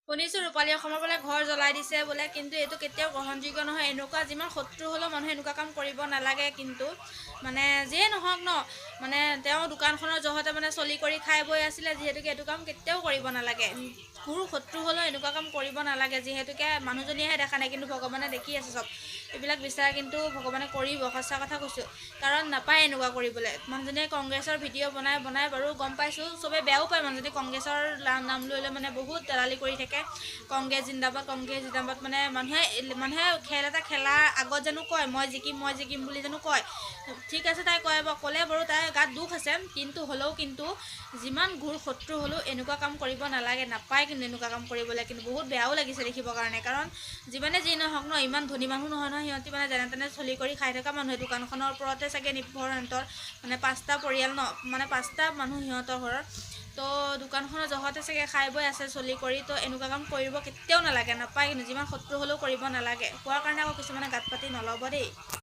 শুনিছোঁ ৰূপালী অসমৰ বোলে ঘৰ জ্বলাই দিছে বোলে, কিন্তু এইটো কেতিয়াও গ্ৰহণযোগ্য নহয়। এনেকুৱা যিমান শত্ৰু হ'লেও মানুহে এনেকুৱা কাম কৰিব নালাগে। কিন্তু মানে যিয়ে নহওক ন, মানে তেওঁ দোকানখনৰ জহতে মানে চলি কৰি খাই বৈ আছিলে, যিহেতুকে এইটো কাম কেতিয়াও কৰিব নালাগে। কোনো শত্ৰু হ'লেও এনেকুৱা কাম কৰিব নালাগে, যিহেতুকে মানুহজনীয়েহে দেখা নাই, কিন্তু ভগৱানে দেখি আছে চব। এইবিলাক বিচাৰ কিন্তু ভগৱানে কৰিব, সঁচা কথা কৈছোঁ। কাৰণ নাপায় এনেকুৱা কৰিবলৈ। মানুহজনীয়ে কংগ্ৰেছৰ ভিডিঅ' বনাই বাৰু গম পাইছোঁ, চবেই বেয়াও পায় মানুহজনী কংগ্ৰেছৰ নাম লৈ মানে বহুত দালালি কৰি থাকে। কংগ্ৰেছ জিন্দাবাদ মানে মানুহে খেল এটা খেলাৰ আগত জানো কয় মই জিকিম বুলি জানো কয়? ঠিক আছে, তাই ক'লে বাৰু তাই গাত দুখ আছে, কিন্তু হ'লেও কিন্তু যিমান ঘূৰ শত্ৰু হ'লেও এনেকুৱা কাম কৰিব নালাগে। নাপায় কিন্তু এনেকুৱা কাম কৰিবলৈ, কিন্তু বহুত বেয়াও লাগিছে দেখিবৰ কাৰণে। কাৰণ যিমানে যি নহওক ন, ইমান ধনী মানুহ নহয় নহয় সিহঁতি, মানে যেনে তেনে চলি কৰি খাই থকা মানুহে। দোকানখনৰ ওপৰতে চাগে নিৰ্ভৰ সিহঁতৰ, মানে 5টা পৰিয়াল ন, মানে 5টা মানুহ সিহঁতৰ ঘৰৰ। তো দোকানখনৰ জহতে চাগে খাই বৈ আছে চলি কৰি। তো এনেকুৱা কাম কৰিব কেতিয়াও নালাগে, নাপায় কিন্তু যিমান শত্ৰু হ'লেও কৰিব নালাগে। কোৱাৰ কাৰণে আকৌ কিছুমানে গাত পাতি নল'ব দেই।